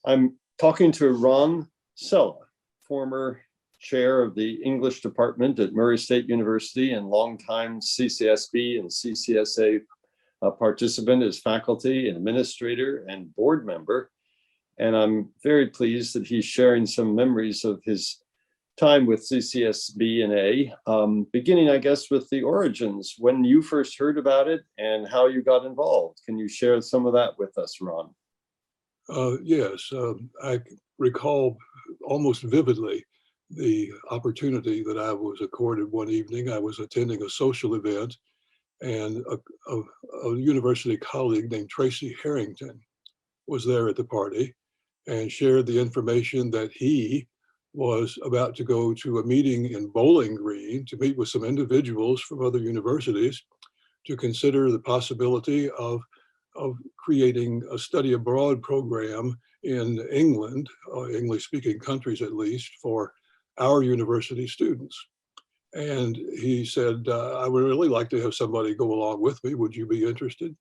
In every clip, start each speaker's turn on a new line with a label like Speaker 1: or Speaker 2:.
Speaker 1: I'm talking to Ron Cella, former chair of the English department at Murray State University and longtime CCSB and CCSA participant as faculty and administrator and board member. And I'm very pleased that he's sharing some memories of his time with CCSB and A, beginning, I guess, with the origins, when you first heard about it and how you got involved. Can you share some of that with us, Ron?
Speaker 2: Yes, I recall almost vividly the opportunity that I was accorded one evening. I was attending a social event, and a university colleague named Tracy Harrington was there at the party and shared the information that he was about to go to a meeting in Bowling Green to meet with some individuals from other universities to consider the possibility of creating a study abroad program in England, English-speaking countries at least, for our university students. And he said, I would really like to have somebody go along with me. Would you be interested?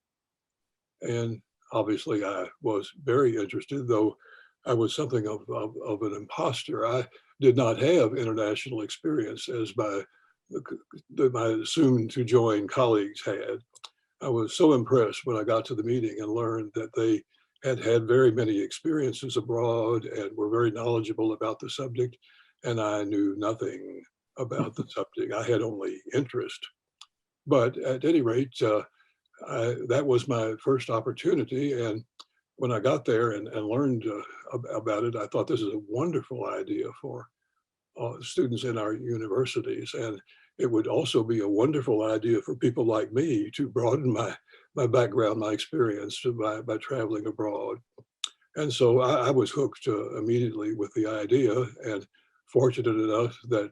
Speaker 2: And obviously I was very interested, though I was something of an imposter. I did not have international experience as my soon to join colleagues had. I was so impressed when I got to the meeting and learned that they had had very many experiences abroad and were very knowledgeable about the subject. And I knew nothing about the subject. I had only interest. But at any rate, that was my first opportunity. And when I got there and learned about it, I thought this is a wonderful idea for students in our universities. And it would also be a wonderful idea for people like me to broaden my background, my experience by traveling abroad. And so I was hooked immediately with the idea, and fortunate enough that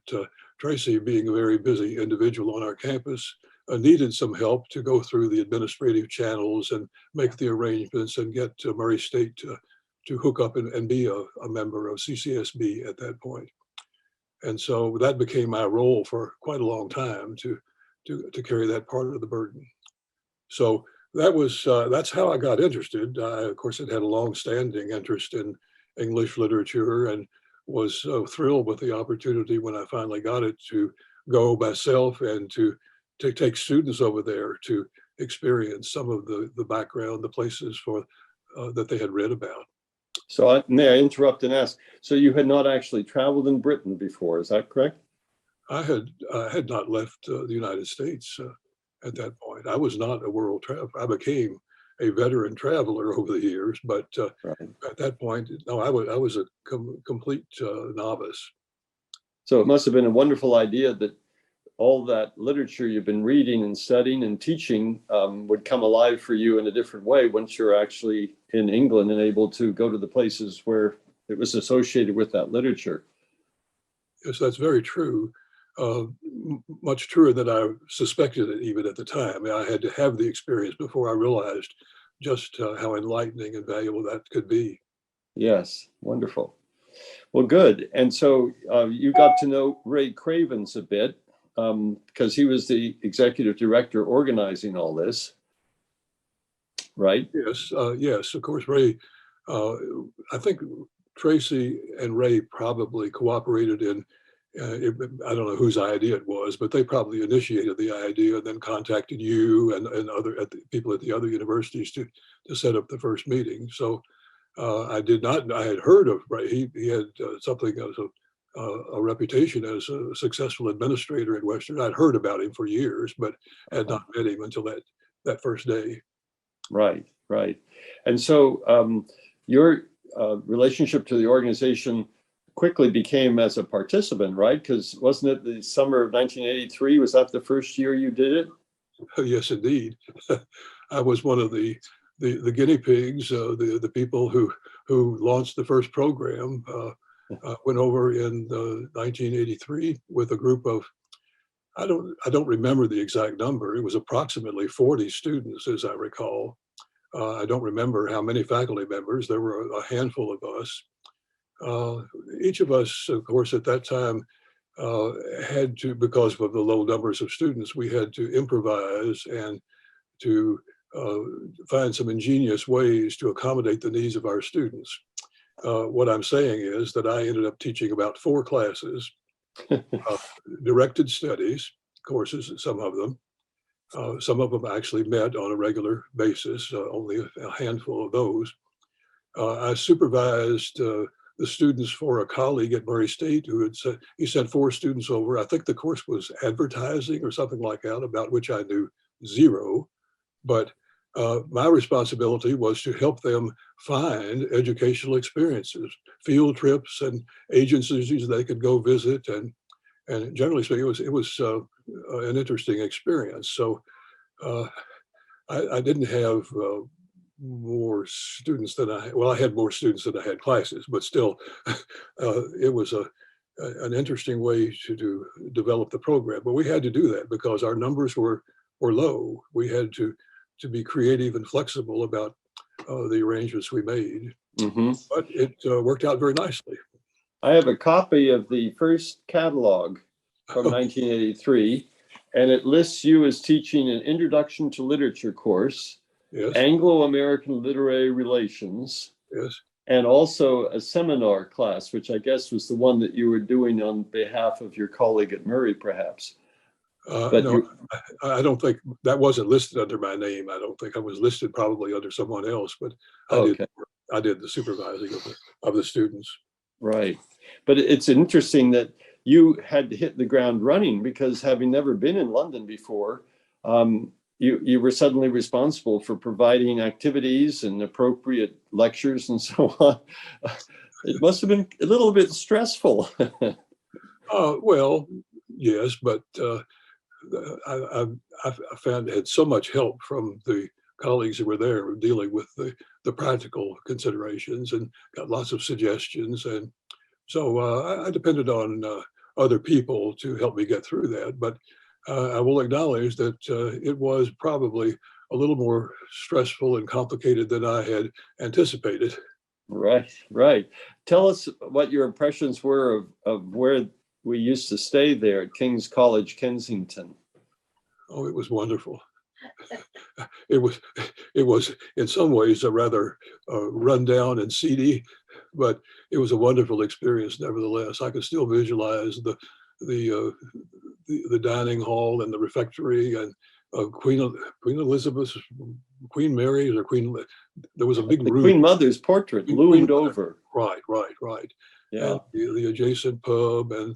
Speaker 2: Tracy, being a very busy individual on our campus, needed some help to go through the administrative channels and make the arrangements and get Murray State to hook up and be a member of CCSB at that point. And so that became my role for quite a long time to carry that part of the burden. So that's how I got interested. I, of course, had a long-standing interest in English literature and was so thrilled with the opportunity when I finally got it to go myself and to take students over there to experience some of the background, the places that they had read about.
Speaker 1: So may I interrupt and ask, so you had not actually traveled in Britain before, is that correct?
Speaker 2: I had not left the United States at that point. I was not a world traveler. I became a veteran traveler over the years, but right. At that point, no, I was a complete novice.
Speaker 1: So it must have been a wonderful idea that all that literature you've been reading and studying and teaching would come alive for you in a different way once you're actually in England and able to go to the places where it was associated with that literature.
Speaker 2: Yes, that's very true. Much truer than I suspected it even at the time. I mean, I had to have the experience before I realized just how enlightening and valuable that could be.
Speaker 1: Yes, wonderful. Well, good. And so you got to know Ray Cravens a bit, because he was the executive director organizing all this, right?
Speaker 2: Yes, yes, of course, Ray. I think Tracy and Ray probably cooperated in, I don't know whose idea it was, but they probably initiated the idea and then contacted you and other people at the other universities to set up the first meeting. So I had heard of Ray. He had something as a reputation as a successful administrator at Western. I'd heard about him for years, but had not met him until that first day.
Speaker 1: Right, right. And so your relationship to the organization quickly became as a participant, right? Because wasn't it the summer of 1983? Was that the first year you did it?
Speaker 2: Yes, indeed. I was one of the guinea pigs, the people who launched the first program. Went over in 1983 with a group of, I don't remember the exact number. It was approximately 40 students, as I recall. I don't remember how many faculty members. There were a handful of us. Each of us, of course, at that time had to, because of the low numbers of students, we had to improvise and to find some ingenious ways to accommodate the needs of our students. what I'm saying is that I ended up teaching about 4 classes, directed studies courses, some of them. Some of them actually met on a regular basis, only a handful of those. I supervised the students for a colleague at Murray State who had said, he sent 4 students over. I think the course was advertising or something like that, about which I knew zero. But my responsibility was to help them find educational experiences, field trips and agencies they could go visit. And generally speaking, it was an interesting experience. So uh, I didn't have more students than I had more students than I had classes, but still, it was an interesting way to develop the program. But we had to do that because our numbers were low. We had to be creative and flexible about the arrangements we made.
Speaker 1: Mm-hmm.
Speaker 2: But it worked out very nicely.
Speaker 1: I have a copy of the first catalog from 1983, and it lists you as teaching an Introduction to Literature course,
Speaker 2: Yes.
Speaker 1: Anglo-American Literary Relations,
Speaker 2: Yes.
Speaker 1: and also a seminar class, which I guess was the one that you were doing on behalf of your colleague at Murray, perhaps. But
Speaker 2: No, I don't think that wasn't listed under my name. I don't think I was listed, probably under someone else, but
Speaker 1: okay.
Speaker 2: I did the supervising of the students.
Speaker 1: Right. But it's interesting that you had to hit the ground running, because having never been in London before, you were suddenly responsible for providing activities and appropriate lectures and so on. It must have been a little bit stressful.
Speaker 2: Well, yes, but I found I had so much help from the colleagues who were there dealing with the practical considerations, and got lots of suggestions. And so I depended on other people to help me get through that. But I will acknowledge that it was probably a little more stressful and complicated than I had anticipated.
Speaker 1: Right, right. Tell us what your impressions were of where we used to stay there at King's College, Kensington.
Speaker 2: Oh, it was wonderful. It was in some ways a rather rundown and seedy, but it was a wonderful experience nevertheless. I could still visualize the dining hall and the refectory, and Queen Elizabeth's, Queen Mary's, or there was a big
Speaker 1: The
Speaker 2: room.
Speaker 1: Queen Mother's portrait loomed over.
Speaker 2: Right.
Speaker 1: Yeah.
Speaker 2: And the adjacent pub and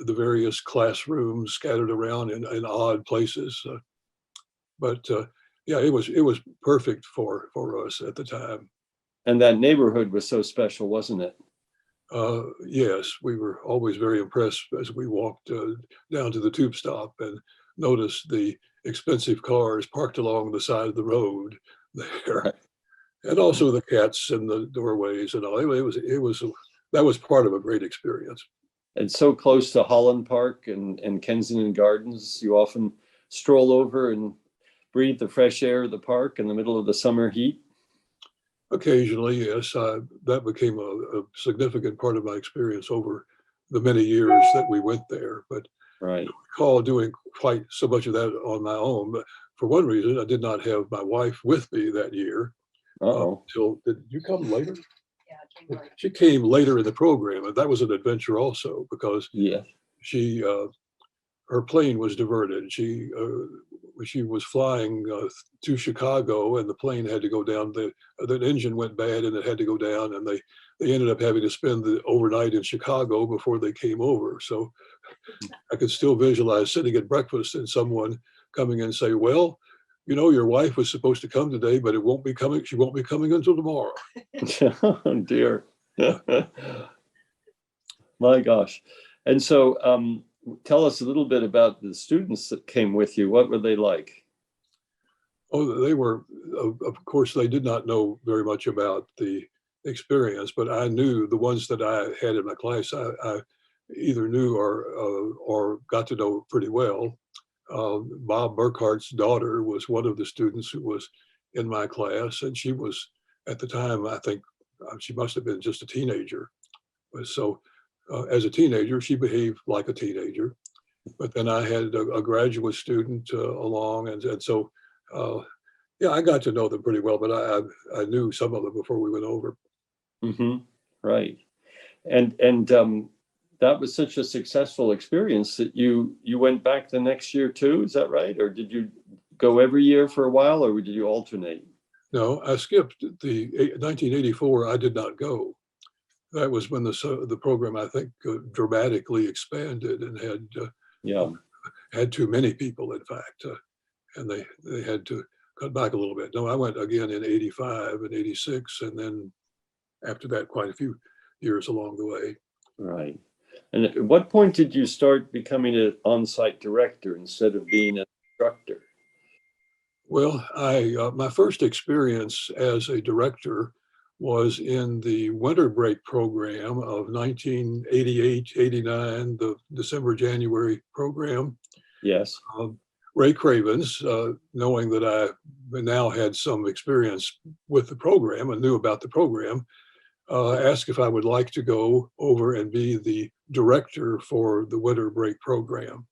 Speaker 2: the various classrooms scattered around in odd places. But yeah, it was perfect for us at the time.
Speaker 1: And that neighborhood was so special, wasn't it?
Speaker 2: Yes, we were always very impressed as we walked down to the tube stop and noticed the expensive cars parked along the side of the road there,
Speaker 1: Right.
Speaker 2: and also the cats in the doorways and all. That was part of a great experience.
Speaker 1: And so close to Holland Park and Kensington Gardens, you often stroll over and breathe the fresh air of the park in the middle of the summer heat.
Speaker 2: Occasionally, yes, that became a significant part of my experience over the many years that we went there. But
Speaker 1: Right.
Speaker 2: I don't recall doing quite so much of that on my own. But for one reason, I did not have my wife with me that year. Did you come later?
Speaker 3: Yeah,
Speaker 2: She came later in the program, and that was an adventure also, because
Speaker 1: Yeah.
Speaker 2: her plane was diverted. She was flying to Chicago, and the plane had to go down. The engine went bad, and it had to go down. And they ended up having to spend the overnight in Chicago before they came over. So I could still visualize sitting at breakfast and someone coming in and say, "Well, you know, your wife was supposed to come today, but it won't be coming. She won't be coming until tomorrow."
Speaker 1: Oh dear. My gosh. And so tell us a little bit about the students that came with you. What were they like?
Speaker 2: Oh, they were, of course, they did not know very much about the experience, but I knew the ones that I had in my class, I either knew or got to know pretty well. Bob Burkhart's daughter was one of the students who was in my class, and she was, at the time, I think she must have been just a teenager. So as a teenager, she behaved like a teenager. But then I had a graduate student along, and so yeah, I got to know them pretty well, but I knew some of them before we went over.
Speaker 1: Hmm. Right. And that was such a successful experience that you went back the next year too. Is that right? Or did you go every year for a while, or did you alternate?
Speaker 2: No, I skipped the 1984. I did not go. That was when the program, I think, dramatically expanded and
Speaker 1: Yeah.
Speaker 2: had too many people, in fact, and they had to cut back a little bit. No, I went again in 85 and 86, and then after that, quite a few years along the way.
Speaker 1: Right. And at what point did you start becoming an on-site director instead of being an instructor?
Speaker 2: Well, I my first experience as a director was in the winter break program of 1988, 89, the December, January program.
Speaker 1: Yes.
Speaker 2: Um, Ray Cravens, knowing that I now had some experience with the program and knew about the program, asked if I would like to go over and be the director for the winter break program.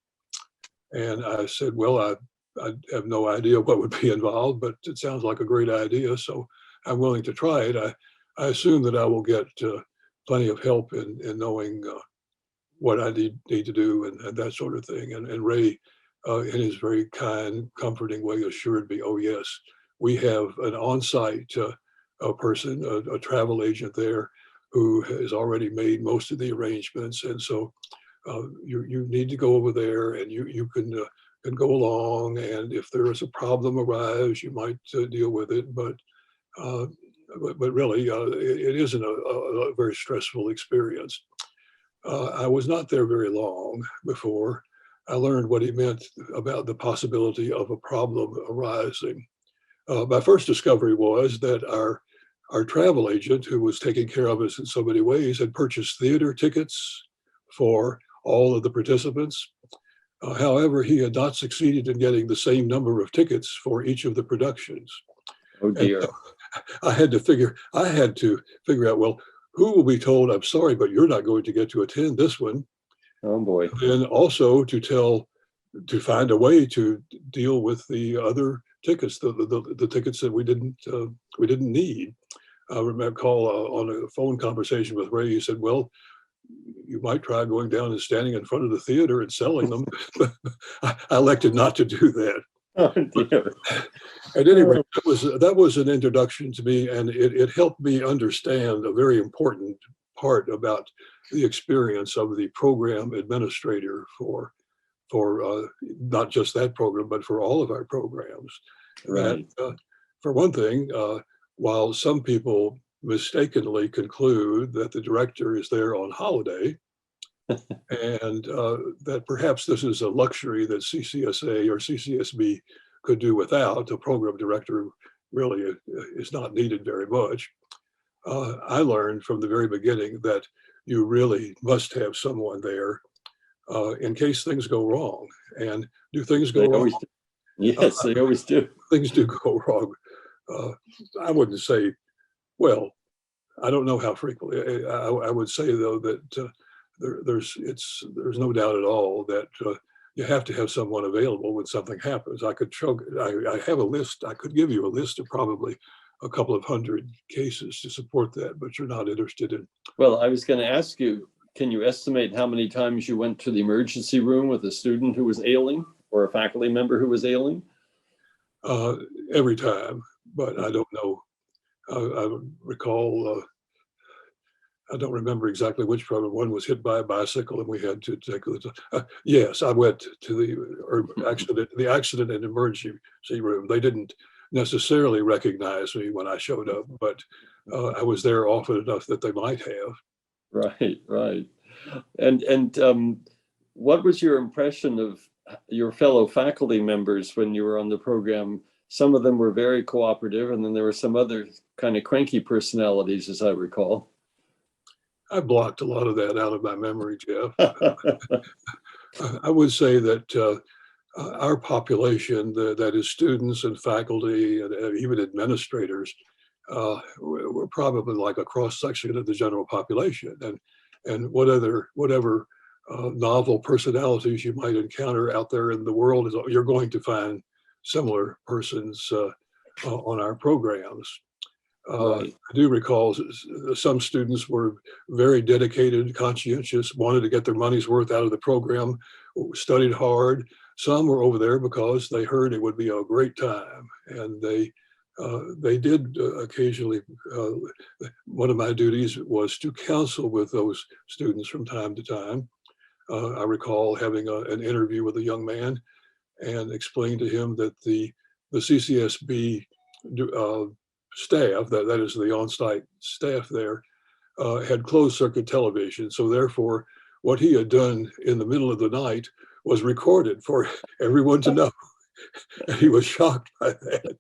Speaker 2: And I said, well, I have no idea what would be involved, but it sounds like a great idea. So I'm willing to try it. I assume that I will get plenty of help in knowing what I need to do and that sort of thing. And Ray, in his very kind, comforting way, assured me, oh, yes, we have an on-site a person, a travel agent there who has already made most of the arrangements. And so you need to go over there and you can go along. And if there is a problem arise, you might deal with it. Uh, but really, it isn't a very stressful experience. I was not there very long before I learned what he meant about the possibility of a problem arising. My first discovery was that our travel agent, who was taking care of us in so many ways, had purchased theater tickets for all of the participants. However, he had not succeeded in getting the same number of tickets for each of the productions.
Speaker 1: Oh
Speaker 2: And
Speaker 1: dear.
Speaker 2: I had to figure out, well, who will be told, I'm sorry, but you're not going to get to attend this one.
Speaker 1: Oh boy.
Speaker 2: And also to find a way to deal with the other tickets, the tickets that we didn't need. I remember on a phone conversation with Ray. He said, "Well, you might try going down and standing in front of the theater and selling them." I elected not to do that.
Speaker 1: Oh dear.
Speaker 2: At any rate, that was an introduction to me, and it helped me understand a very important part about the experience of the program administrator for not just that program, but for all of our programs. That,
Speaker 1: Right.
Speaker 2: for one thing, while some people mistakenly conclude that the director is there on holiday, and that perhaps this is a luxury that CCSA or CCSB could do without, a program director really is not needed very much. I learned from the very beginning that you really must have someone there in case things go wrong. And do things go
Speaker 1: They
Speaker 2: wrong?
Speaker 1: always do. Yes, they always do.
Speaker 2: Things do go wrong. Uh, I wouldn't say, well, I don't know how frequently. I would say though that there's no doubt at all that you have to have someone available when something happens. I have a list. I could give you a list of probably a couple of hundred cases to support that, but you're not interested in.
Speaker 1: Well, I was going to ask you, can you estimate how many times you went to the emergency room with a student who was ailing or a faculty member who was ailing?
Speaker 2: uh, every time, but I don't know. I recall. I don't remember exactly which problem. One was hit by a bicycle, and we had to take the. Yes, I went to the accident and emergency room. They didn't necessarily recognize me when I showed up, but I was there often enough that they might have.
Speaker 1: Right, right. And what was your impression of your fellow faculty members when you were on the program? Some of them were very cooperative, and then there were some other kind of cranky personalities, as I recall.
Speaker 2: I blocked a lot of that out of my memory, Jeff. I would say that our population, that is students and faculty and even administrators, we're probably like a cross section of the general population. And whatever novel personalities you might encounter out there in the world, you're going to find similar persons on our programs.
Speaker 1: Right.
Speaker 2: I do recall some students were very dedicated, conscientious, wanted to get their money's worth out of the program, studied hard. Some were over there because they heard it would be a great time, and they did occasionally. One of my duties was to counsel with those students from time to time. I recall having an interview with a young man and explained to him that the CCSB staff, that is the on-site staff there, had closed circuit television. So therefore, what he had done in the middle of the night was recorded for everyone to know. And he was shocked by that.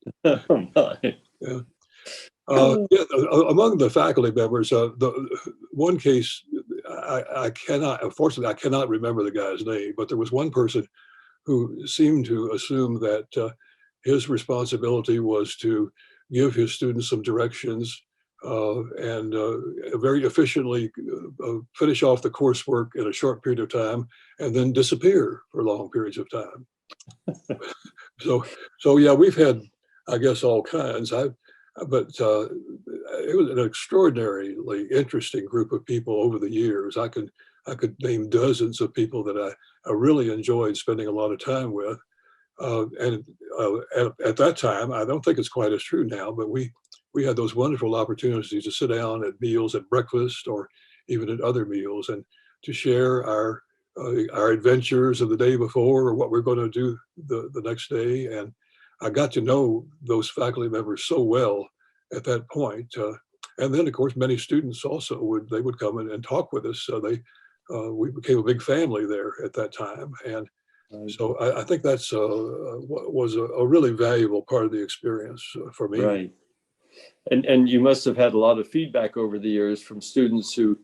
Speaker 1: Oh, my.
Speaker 2: Yeah. Yeah, among the faculty members, the one case, I cannot, unfortunately, I cannot remember the guy's name, but there was one person who seemed to assume that his responsibility was to give his students some directions and very efficiently finish off the coursework in a short period of time and then disappear for long periods of time. So yeah, we've had, I guess, all kinds. But it was an extraordinarily interesting group of people over the years. I could name dozens of people that I really enjoyed spending a lot of time with. And at that time, I don't think it's quite as true now, but we had those wonderful opportunities to sit down at meals, at breakfast, or even at other meals, and to share our adventures of the day before or what we're going to do the next day. And I got to know those faculty members so well at that point. And then, of course, many students also would come in and talk with us. So we became a big family there at that time. And so I think that's was a really valuable part of the experience for me.
Speaker 1: Right. And you must have had a lot of feedback over the years from students who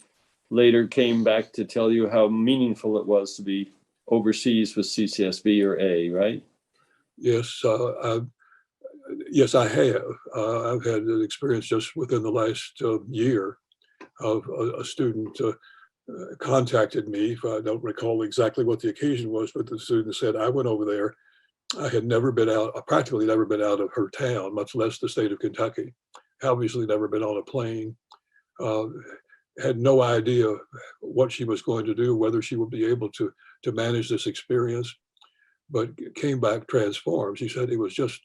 Speaker 1: later came back to tell you how meaningful it was to be overseas with CCSB or A, right?
Speaker 2: Yes, yes, I have. I've had an experience just within the last year of a student contacted me. I don't recall exactly what the occasion was, but the student said, I went over there. I had never been out, practically never been out of her town, much less the state of Kentucky. Obviously never been on a plane. Had no idea what she was going to do, whether she would be able to manage this experience, but came back transformed. She said it was just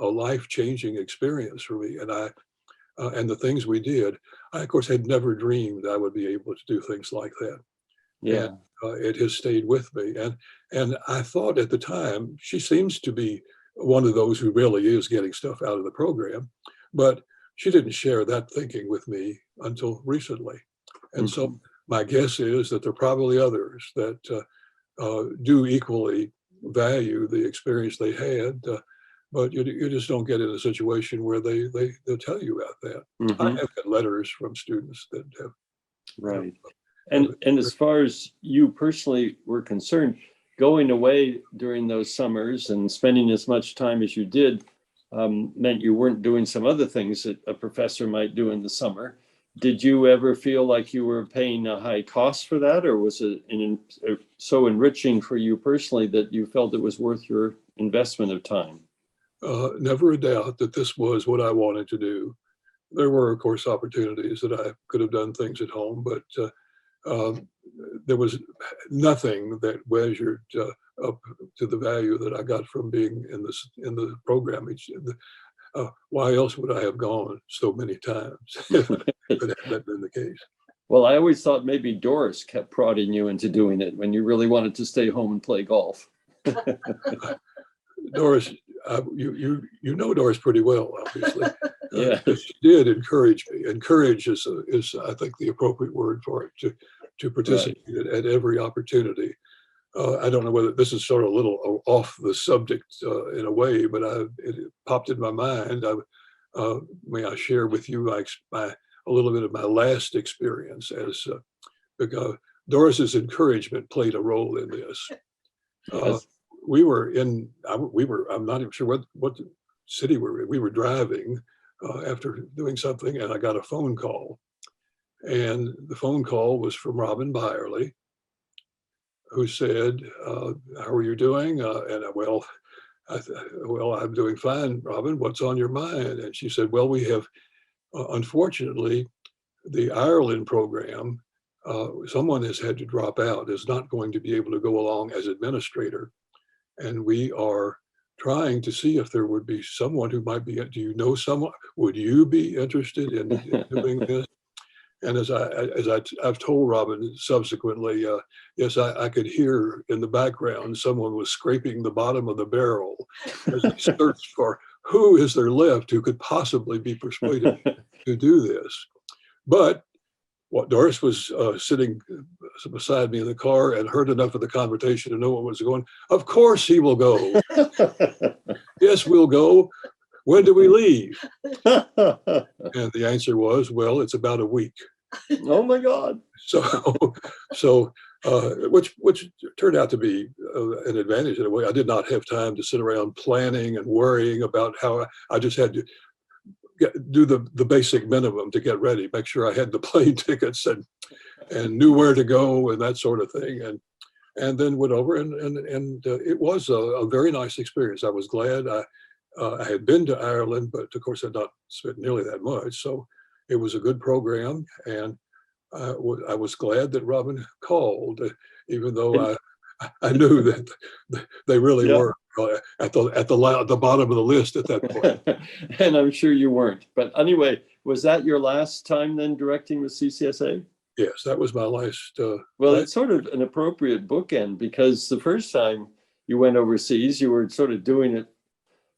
Speaker 2: a life-changing experience for me. And the things we did, I, of course, had never dreamed I would be able to do things like that.
Speaker 1: Yeah.
Speaker 2: And it has stayed with me. And I thought at the time, she seems to be one of those who really is getting stuff out of the program, but she didn't share that thinking with me until recently. And so my guess is that there are probably others that do equally value the experience they had, but you just don't get in a situation where they'll tell you about that. I have got letters from students that have.
Speaker 1: Right. And as far as you personally were concerned, going away during those summers and spending as much time as you did meant you weren't doing some other things that a professor might do in the summer. Did you ever feel like you were paying a high cost for that, or was it so enriching for you personally that you felt it was worth your investment of time?
Speaker 2: Never a doubt that this was what I wanted to do. There were, of course, opportunities that I could have done things at home, but there was nothing that measured up to the value that I got from being in the program. Why else would I have gone so many times if that had been the case?
Speaker 1: Well, I always thought maybe Doris kept prodding you into doing it when you really wanted to stay home and play golf.
Speaker 2: Doris, you know Doris pretty well, obviously.
Speaker 1: Yeah.
Speaker 2: She did encourage me. Encourage is I think the appropriate word for it, to participate at every opportunity. I don't know whether this is sort of a little off the subject in a way, but it popped in my mind. May I share with you a little bit of my last experience because Doris's encouragement played a role in this.
Speaker 1: Yes.
Speaker 2: I'm not even sure what city we were in. We were driving after doing something, and I got a phone call. And the phone call was from Robin Byerly, who said, how are you doing? Well, I'm doing fine, Robin. What's on your mind? And she said, well, we have Unfortunately, the Ireland program, someone has had to drop out, is not going to be able to go along as administrator. And we are trying to see if there would be someone who might be, do you know someone? Would you be interested in doing this? And I've told Robin subsequently, yes, I could hear in the background someone was scraping the bottom of the barrel as he searched for who is there left who could possibly be persuaded to do this. But what Doris was sitting beside me in the car and heard enough of the conversation to know what was going. Of course he will go. Yes, we'll go. When do we leave? And the answer was, well, it's about a week.
Speaker 1: Oh my God.
Speaker 2: So which turned out to be an advantage in a way. I did not have time to sit around planning and worrying about how I just had to do the basic minimum to get ready, make sure I had the plane tickets and knew where to go and that sort of thing. And then went over and it was a very nice experience. I was glad. I had been to Ireland, but of course I'd not spent nearly that much. So it was a good program. And I was glad that Robin called, even though I knew that they really were at the bottom of the list at that point.
Speaker 1: And I'm sure you weren't. But anyway, was that your last time then directing with CCSA?
Speaker 2: Yes, that was my last.
Speaker 1: Well, it's sort of an appropriate bookend because the first time you went overseas, you were sort of doing it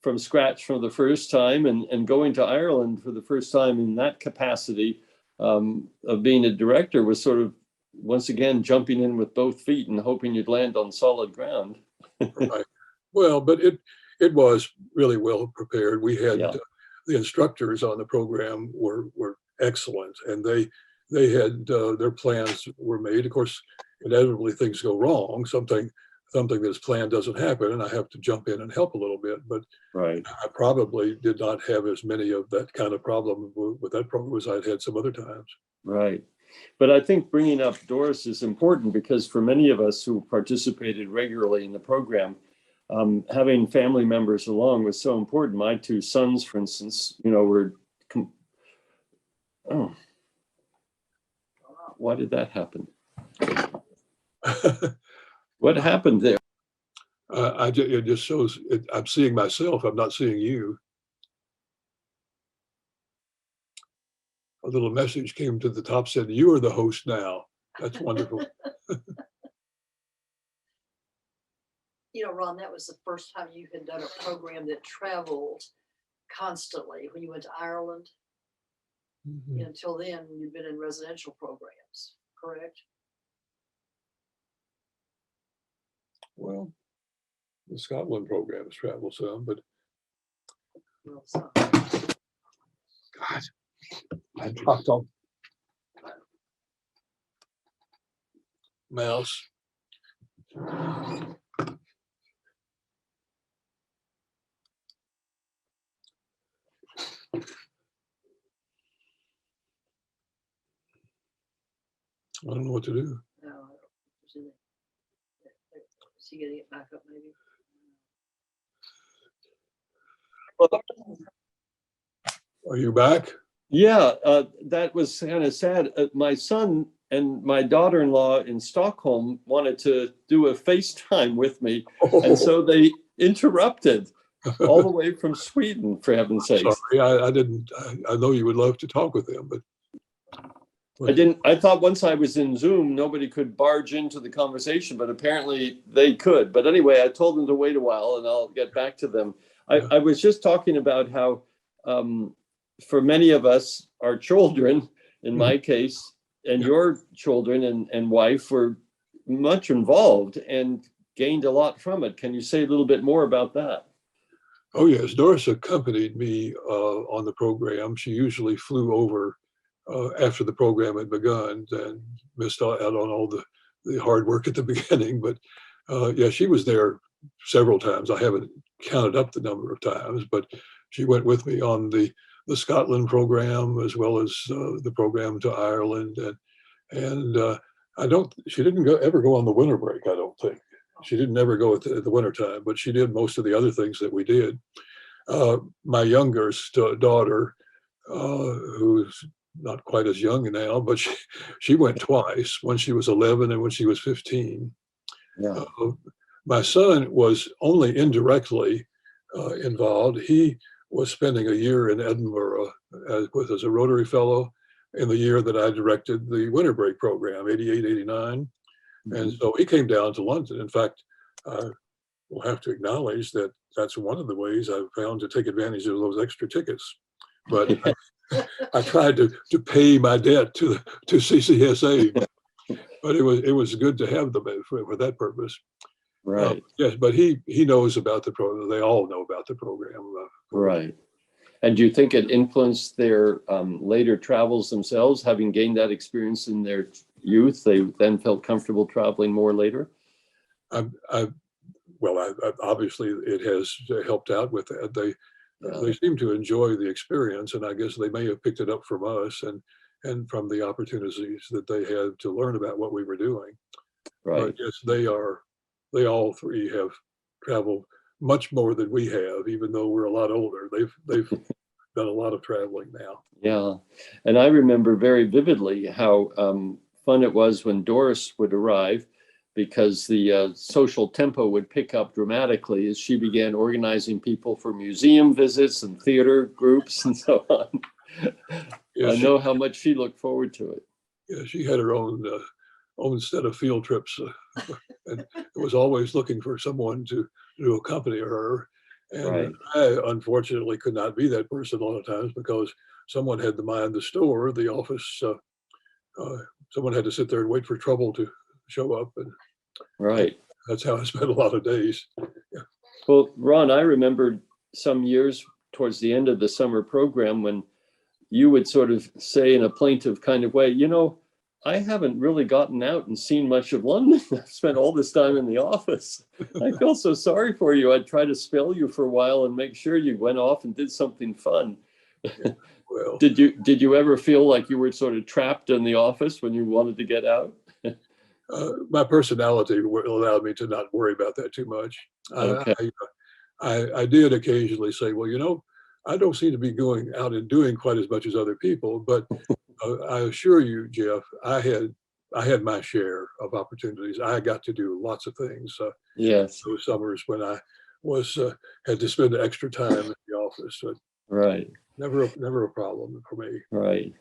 Speaker 1: from scratch for the first time, and going to Ireland for the first time in that capacity of being a director was sort of, once again, jumping in with both feet and hoping you'd land on solid ground.
Speaker 2: Right. Well, but it was really well prepared. We had the instructors on the program were excellent, and they had their plans were made. Of course, inevitably things go wrong. Something that's planned doesn't happen, and I have to jump in and help a little bit. But
Speaker 1: right,
Speaker 2: I probably did not have as many of that kind of problem with that program as I'd had some other times.
Speaker 1: Right. But I think bringing up Doris is important because for many of us who participated regularly in the program, having family members along was so important. My two sons, for instance, were, why did that happen? What happened there?
Speaker 2: It just shows I'm seeing myself. I'm not seeing you. A little message came to the top, said, "You are the host now." That's wonderful.
Speaker 3: Ron, that was the first time you had done a program that traveled constantly when you went to Ireland.
Speaker 2: Mm-hmm.
Speaker 3: Until then, you've been in residential programs, correct?
Speaker 2: Well, the Scotland program has traveled some, but
Speaker 3: Well, so.
Speaker 2: God, I dropped on mouse. I don't know what to do.
Speaker 3: No, is he getting it back up maybe?
Speaker 2: Are you back?
Speaker 1: Yeah, that was kind of sad. My son and my daughter-in-law in Stockholm wanted to do a FaceTime with me, and so they interrupted all the way from Sweden, for heaven's sake.
Speaker 2: Sorry, I didn't. I know you would love to talk with them, but
Speaker 1: I didn't. I thought once I was in Zoom, nobody could barge into the conversation, but apparently they could. But anyway, I told them to wait a while, and I'll get back to them. I was just talking about how, for many of us, our children, in my case, and your children and wife were much involved and gained a lot from it. Can you say a little bit more about that?
Speaker 2: Oh yes, Doris accompanied me on the program. She usually flew over after the program had begun and missed out on all the hard work at the beginning. But yeah, she was there several times. I haven't counted up the number of times, but she went with me on the Scotland program as well as the program to Ireland. And she didn't ever go on the winter break, I don't think. She didn't ever go at the winter time, but she did most of the other things that we did. My youngest daughter who's not quite as young now, but she went twice, when she was 11 and when she was 15.
Speaker 1: Yeah.
Speaker 2: My son was only indirectly involved. He was spending a year in Edinburgh as a Rotary Fellow in the year that I directed the winter break program, 88, 89. And so he came down to London. In fact, we'll have to acknowledge that that's one of the ways I've found to take advantage of those extra tickets. But I tried to pay my debt to CCSA, but it was good to have them for that purpose.
Speaker 1: Right.
Speaker 2: Yes, but he knows about the program. They all know about the program.
Speaker 1: Right. And do you think it influenced their later travels themselves, having gained that experience in their youth? They then felt comfortable traveling more later?
Speaker 2: Obviously it has helped out with that. They seem to enjoy the experience, and I guess they may have picked it up from us and from the opportunities that they had to learn about what we were doing.
Speaker 1: Right.
Speaker 2: But yes, they all three have traveled much more than we have, even though we're a lot older. They've done a lot of traveling now.
Speaker 1: Yeah. And I remember very vividly how fun it was when Doris would arrive, because the social tempo would pick up dramatically as she began organizing people for museum visits and theater groups and so on.
Speaker 2: Yeah,
Speaker 1: I know how much she looked forward to it.
Speaker 2: Yeah, she had her own set of field trips, and was always looking for someone to accompany her. And
Speaker 1: Right.
Speaker 2: I unfortunately could not be that person a lot of times because someone had to mind the store, the office. Someone had to sit there and wait for trouble to show up, and
Speaker 1: Right.
Speaker 2: that's how I spent a lot of days. Yeah.
Speaker 1: Well, Ron, I remember some years towards the end of the summer program when you would sort of say in a plaintive kind of way, I haven't really gotten out and seen much of London. I've spent all this time in the office. I feel so sorry for you. I'd try to spell you for a while and make sure you went off and did something fun.
Speaker 2: Yeah, well,
Speaker 1: Did you ever feel like you were sort of trapped in the office when you wanted to get out?
Speaker 2: my personality allowed me to not worry about that too much.
Speaker 1: Okay.
Speaker 2: I did occasionally say, well, I don't seem to be going out and doing quite as much as other people, but I assure you, Jeff, I had my share of opportunities. I got to do lots of things.
Speaker 1: Yes.
Speaker 2: Those summers when I had to spend extra time in the office. So
Speaker 1: Right.
Speaker 2: never a problem for me.
Speaker 1: Right.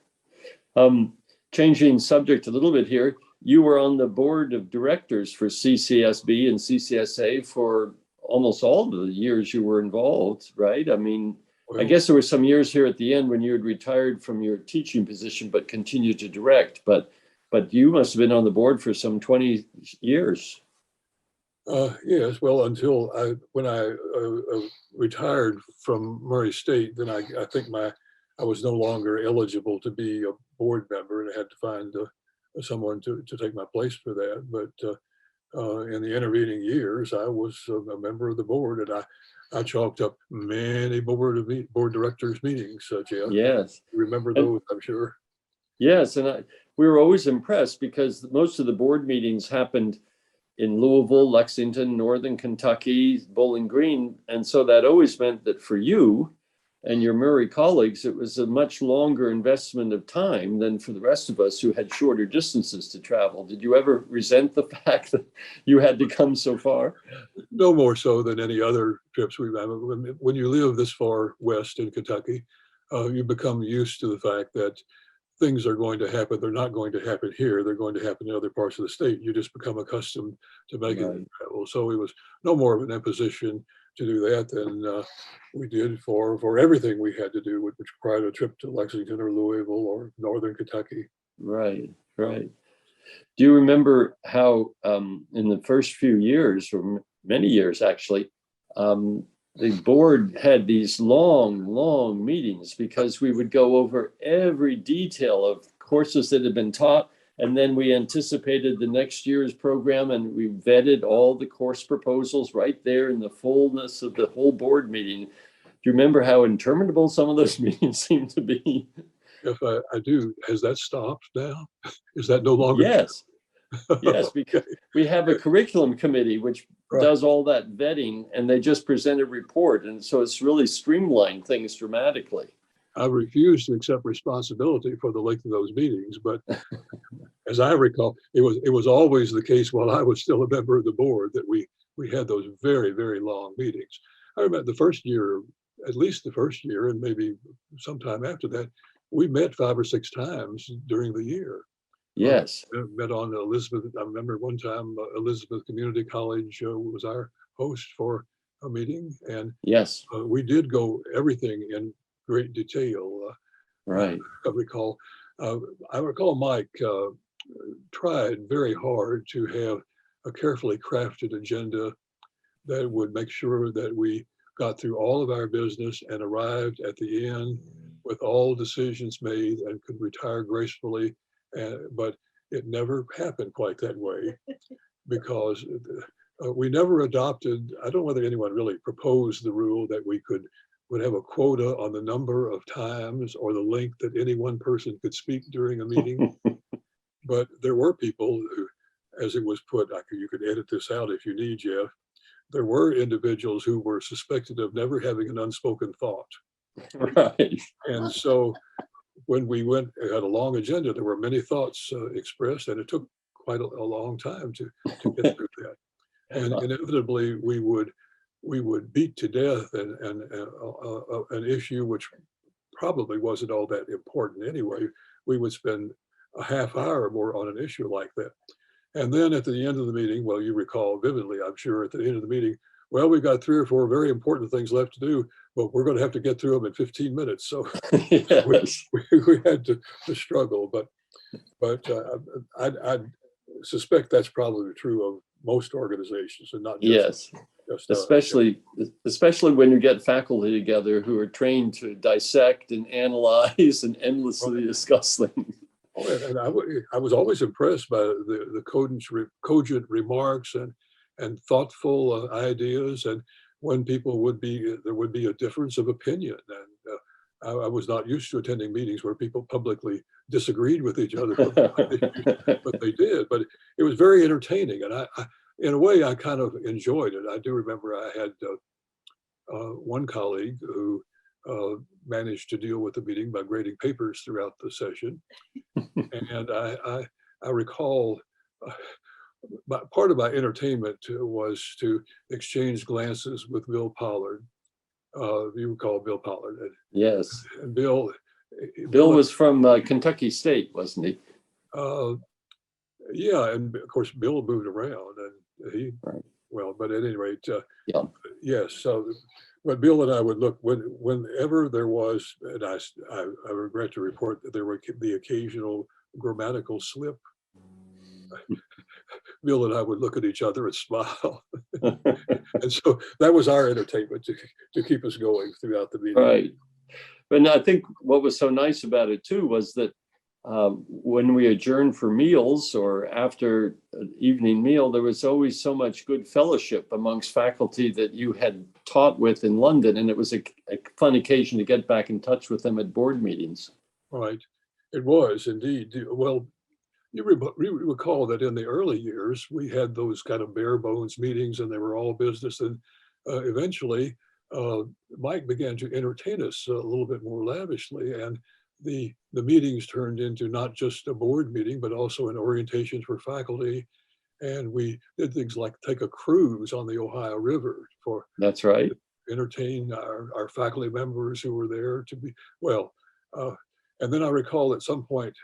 Speaker 1: Changing subject a little bit here, you were on the board of directors for CCSB and CCSA for almost all the years you were involved, right? I mean, I guess there were some years here at the end when you had retired from your teaching position, but continued to direct. But you must have been on the board for some 20 years.
Speaker 2: Yes, well, until when I retired from Murray State, then I think I was no longer eligible to be a board member, and I had to find someone to take my place for that. But in the intervening years, I was a member of the board, and I chalked up many board directors meetings, Jeff.
Speaker 1: Yes.
Speaker 2: You remember those, I'm sure.
Speaker 1: Yes, and we were always impressed because most of the board meetings happened in Louisville, Lexington, Northern Kentucky, Bowling Green. And so that always meant that for you and your Murray colleagues, it was a much longer investment of time than for the rest of us who had shorter distances to travel. Did you ever resent the fact that you had to come so far?
Speaker 2: No more so than any other trips we've had. When you live this far west in Kentucky, you become used to the fact that things are going to happen. They're not going to happen here. They're going to happen in other parts of the state. You just become accustomed to making the travel. So it was no more of an imposition to do that than we did for everything we had to do, which required a trip to Lexington or Louisville or Northern Kentucky.
Speaker 1: Right, right. Do you remember how in the first few years, or many years actually, the board had these long meetings because we would go over every detail of courses that had been taught, and then we anticipated the next year's program, and we vetted all the course proposals right there in the fullness of the whole board meeting. Do you remember how interminable some of those meetings seemed to be?
Speaker 2: If I do, has that stopped now? Is that no longer?
Speaker 1: Yes. Yes, because we have a curriculum committee which does all that vetting, and they just present a report, and so it's really streamlined things dramatically.
Speaker 2: I refused to accept responsibility for the length of those meetings, but as I recall, it was always the case while I was still a member of the board that we had those very, very long meetings. I remember the first year, at least the first year, and maybe sometime after that, we met 5 or 6 times during the year.
Speaker 1: Yes.
Speaker 2: Met on Elizabeth. I remember one time Elizabeth Community College was our host for a meeting, and
Speaker 1: Yes.
Speaker 2: we did go everything in great detail.
Speaker 1: Right.
Speaker 2: I recall Mike tried very hard to have a carefully crafted agenda that would make sure that we got through all of our business and arrived at the end with all decisions made and could retire gracefully. But it never happened quite that way because we never adopted, I don't know whether anyone really proposed the rule that we would have a quota on the number of times or the length that any one person could speak during a meeting. But there were people who, as it was put, you could edit this out if you need, Jeff. There were individuals who were suspected of never having an unspoken thought.
Speaker 1: Right.
Speaker 2: And so when we had a long agenda, there were many thoughts expressed, and it took quite a long time to get through that. And inevitably, we would beat to death an issue which probably wasn't all that important anyway. We would spend a half hour or more on an issue like that. And then at the end of the meeting, well, you recall vividly, I'm sure, at the end of the meeting, well, we've got 3 or 4 very important things left to do, but we're going to have to get through them in 15 minutes. So
Speaker 1: Yes.
Speaker 2: we had to struggle, but I suspect that's probably true of most organizations and not just,
Speaker 1: Yes. Especially when you get faculty together who are trained to dissect and analyze and endlessly discuss things.
Speaker 2: And I was always impressed by the cogent remarks and thoughtful ideas, and when there would be a difference of opinion. And I was not used to attending meetings where people publicly disagreed with each other, but they did. But it was very entertaining, and in a way, I kind of enjoyed it. I do remember I had one colleague who managed to deal with the meeting by grading papers throughout the session. And I recall part of my entertainment was to exchange glances with Bill Pollard. You recall Bill Pollard?
Speaker 1: Yes.
Speaker 2: And Bill
Speaker 1: was from Kentucky State, wasn't he?
Speaker 2: Yeah, and of course Bill moved around, and he
Speaker 1: Right.
Speaker 2: Well, but at any rate,
Speaker 1: Yeah.
Speaker 2: yes. So, but Bill and I would look whenever there was, and I regret to report that there would be occasional grammatical slip. Bill and I would look at each other and smile, and so that was our entertainment to keep us going throughout the meeting.
Speaker 1: Right. But I think what was so nice about it too was that when we adjourned for meals or after an evening meal, there was always so much good fellowship amongst faculty that you had taught with in London. And it was a fun occasion to get back in touch with them at board meetings.
Speaker 2: Right. It was indeed. Well, you recall that in the early years, we had those kind of bare bones meetings and they were all business. And eventually, Mike began to entertain us a little bit more lavishly. And the meetings turned into not just a board meeting, but also an orientation for faculty. And we did things like take a cruise on the Ohio River
Speaker 1: That's right.
Speaker 2: entertain our faculty members who were there to be, well, and then I recall at some point,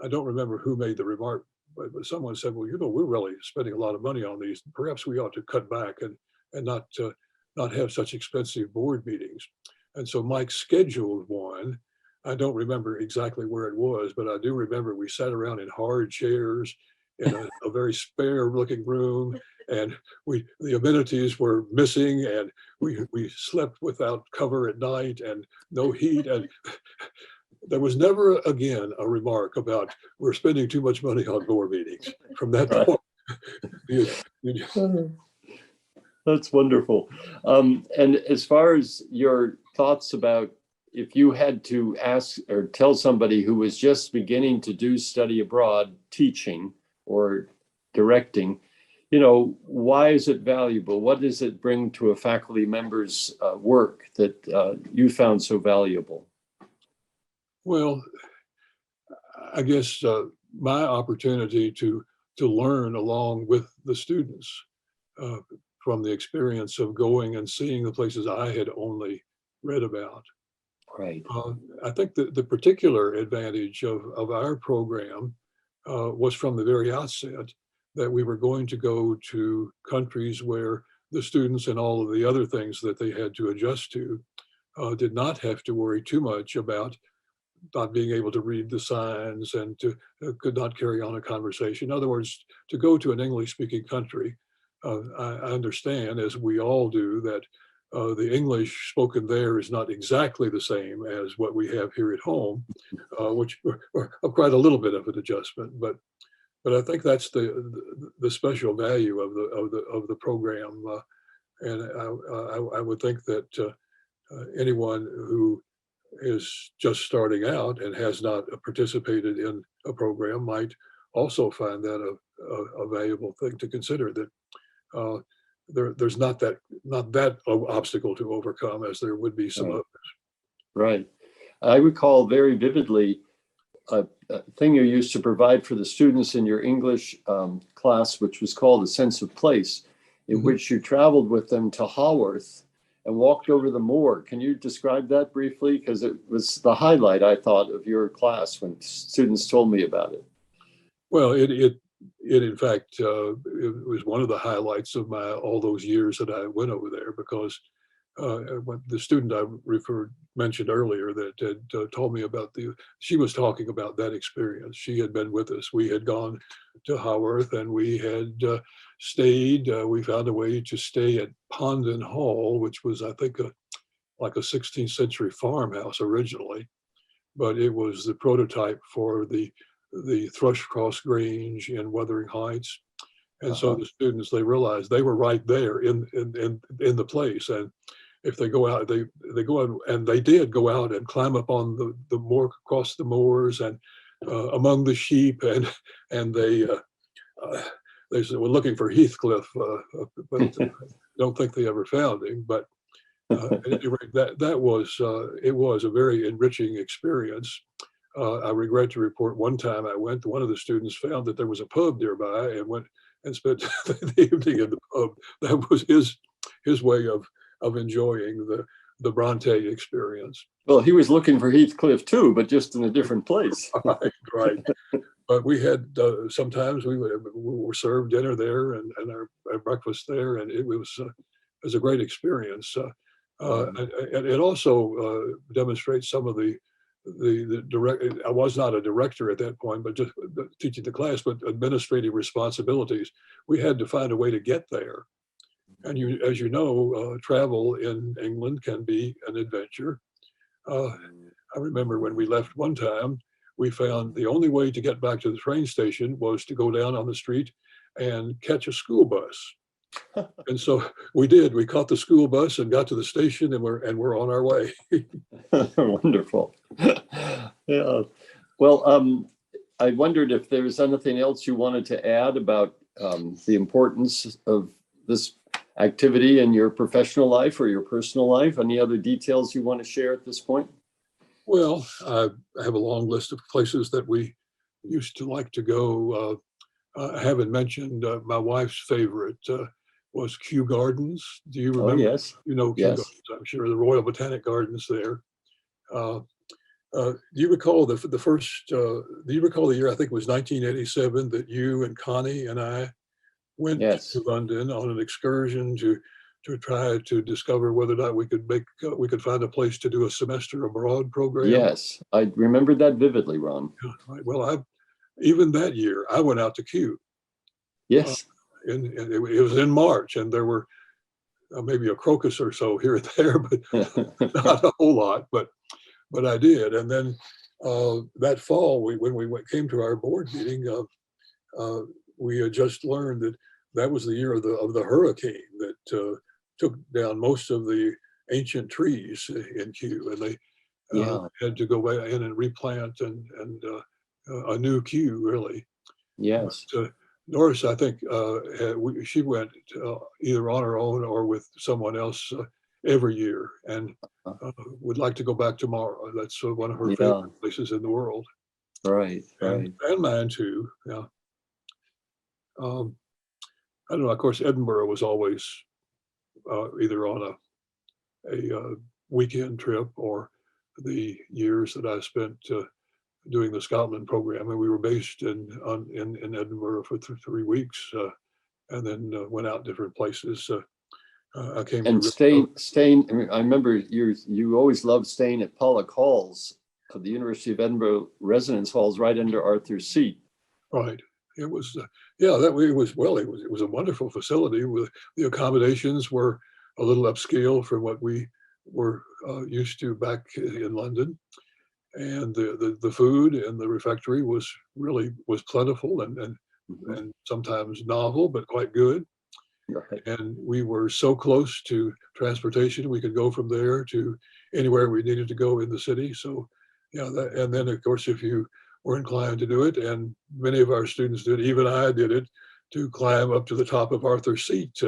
Speaker 2: I don't remember who made the remark, but someone said, well, we're really spending a lot of money on these. Perhaps we ought to cut back and not have such expensive board meetings. And so Mike scheduled one. I don't remember exactly where it was, but I do remember we sat around in hard chairs in a very spare looking room, and the amenities were missing, and we slept without cover at night and no heat, and there was never again a remark about we're spending too much money on board meetings from that point.
Speaker 1: That's wonderful. And as far as your thoughts about if you had to ask or tell somebody who was just beginning to do study abroad teaching or directing, why is it valuable? What does it bring to a faculty member's work that you found so valuable?
Speaker 2: Well, I guess my opportunity to learn along with the students uh, from the experience of going and seeing the places I had only read about.
Speaker 1: Right.
Speaker 2: I think the particular advantage of our program was from the very outset that we were going to go to countries where the students and all of the other things that they had to adjust to did not have to worry too much about not being able to read the signs and to could not carry on a conversation. In other words, to go to an English-speaking country, I understand, as we all do, that the English spoken there is not exactly the same as what we have here at home, which are quite a little bit of an adjustment. But I think that's the special value of the program, and I would think that anyone who is just starting out and has not participated in a program might also find that a valuable thing to consider, that uh, there's not that obstacle to overcome as there would be some
Speaker 1: Right.
Speaker 2: others.
Speaker 1: Right. I recall very vividly a thing you used to provide for the students in your English class, which was called a sense of place, in
Speaker 2: Mhm.
Speaker 1: which you traveled with them to Haworth and walked over the moor. Can you describe that briefly? Because it was the highlight, I thought, of your class when students told me about it.
Speaker 2: Well, it in fact it was one of the highlights of my all those years that I went over there, because when the student I mentioned earlier that had told me about she was talking about that experience. She had been with us. We had gone to Haworth and we had stayed. We found a way to stay at Pondon Hall, which was, I think, like a 16th century farmhouse originally, but it was the prototype for the Thrushcross Grange in Wuthering Heights. And so
Speaker 1: Uh-huh.
Speaker 2: the students, they realized they were right there in the place. And if they go out, they go out, and they did go out and climb up on the moor, across the moors, and among the sheep, and uh, they said, we're looking for Heathcliff, but don't think they ever found him. But at any rate, that was it was a very enriching experience. I regret to report one time I went, one of the students found that there was a pub nearby and went and spent the evening in the pub. That was his way of enjoying the Bronte experience.
Speaker 1: Well, he was looking for Heathcliff too, but just in a different place.
Speaker 2: Right, right. But we had sometimes we were served dinner there and our breakfast there, and it was a great experience. And it also demonstrates some of the direct. I was not a director at that point, but just teaching the class, but administrative responsibilities. We had to find a way to get there. And as you know, travel in England can be an adventure. Uh, I remember when we left one time, we found the only way to get back to the train station was to go down on the street and catch a school bus. And so we did. We caught the school bus and got to the station, and we're on our way.
Speaker 1: Wonderful. Yeah. Well, I wondered if there was anything else you wanted to add about the importance of this activity in your professional life or your personal life. Any other details you want to share at this point?
Speaker 2: Well, I have a long list of places that we used to like to go. I haven't mentioned my wife's favorite was Kew Gardens. Do you
Speaker 1: Oh,
Speaker 2: remember?
Speaker 1: yes.
Speaker 2: You know Kew
Speaker 1: Yes.
Speaker 2: Gardens, I'm sure, the Royal Botanic Gardens there. Do you recall the first? Do you recall the year? I think it was 1987 that you and Connie and I went
Speaker 1: Yes.
Speaker 2: to London on an excursion to try to discover whether or not we could find a place to do a semester abroad program.
Speaker 1: Yes. I remember that vividly, Ron.
Speaker 2: Yeah, right. Well, even that year I went out to Kew.
Speaker 1: Yes.
Speaker 2: And it was in March, and there were maybe a crocus or so here and there, but not a whole lot. But I did, and then that fall, when we came to our board meeting, we had just learned that that was the year of the hurricane that took down most of the ancient trees in Kew, and they
Speaker 1: Yeah.
Speaker 2: had to go back in and replant and a new Kew, really.
Speaker 1: Yes.
Speaker 2: But, Norris, I think she went either on her own or with someone else every year, and would like to go back tomorrow. That's one of her
Speaker 1: Yeah.
Speaker 2: favorite places in the world,
Speaker 1: Right, right.
Speaker 2: and mine too. Yeah. I don't know. Of course, Edinburgh was always either on a weekend trip or the years that I spent doing the Scotland program, and we were based in Edinburgh for 3 weeks, and then went out different places. I came
Speaker 1: And
Speaker 2: to
Speaker 1: staying. I mean, I remember you always loved staying at Pollock Halls, the University of Edinburgh residence halls, right under Arthur's Seat.
Speaker 2: right. It was yeah, that way it was it was a wonderful facility. With the accommodations were a little upscale from what we were used to back in London, and the food and the refectory was plentiful and sometimes novel, but quite good.
Speaker 1: Right.
Speaker 2: And we were so close to transportation, we could go from there to anywhere we needed to go in the city. So, yeah, and then of course, if you were inclined to do it, and many of our students did, even I did it, to climb up to the top of Arthur's Seat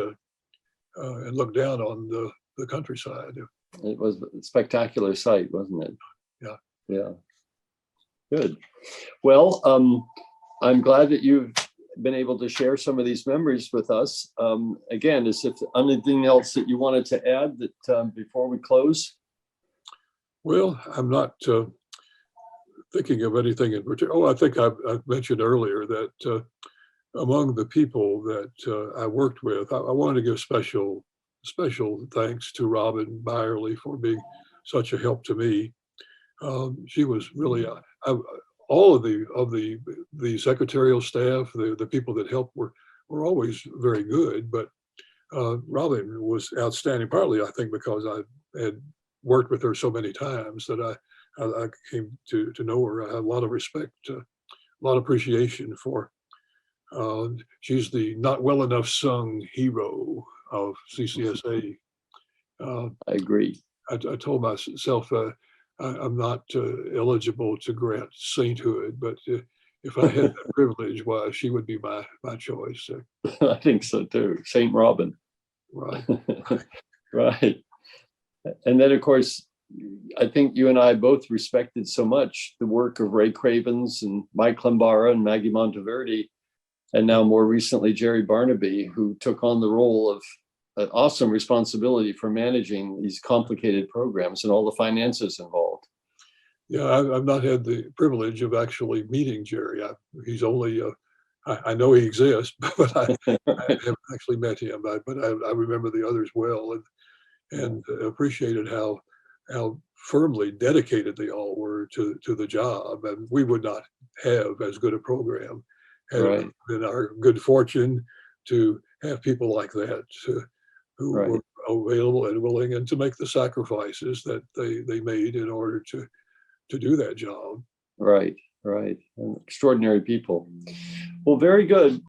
Speaker 2: and look down on the countryside.
Speaker 1: It was a spectacular sight, wasn't it?
Speaker 2: Yeah.
Speaker 1: Yeah. Good. Well, I'm glad that you've been able to share some of these memories with us. Again, is if anything else that you wanted to add that before we close?
Speaker 2: Well, I'm not thinking of anything in particular. Oh, I think I've mentioned earlier that among the people that I worked with, I wanted to give special thanks to Robin Byerly for being such a help to me. She was really all of the secretarial staff, the people that helped were always very good, but Robin was outstanding. Partly, I think, because I had worked with her so many times that I came to know her. I had a lot of respect, a lot of appreciation for. She's the not well enough sung hero of CCSA.
Speaker 1: I agree.
Speaker 2: I told myself I'm not eligible to grant sainthood, but if I had that privilege, why, she would be my choice.
Speaker 1: I think so too. Saint Robin.
Speaker 2: Right.
Speaker 1: Right. And then, of course, I think you and I both respected so much the work of Ray Cravens and Mike Lambara and Maggie Monteverdi, and now more recently, Jerry Barnaby, who took on the role of an awesome responsibility for managing these complicated programs and all the finances involved.
Speaker 2: Yeah, I've not had the privilege of actually meeting Jerry. He's only, I know he exists, but I haven't actually met him. But I remember the others well, and appreciated how firmly dedicated they all were to the job. And we would not have as good a program had it been our good fortune to have people like that who were available and willing and to make the sacrifices that they made in order to do that job.
Speaker 1: Right. Extraordinary people. Well, very good.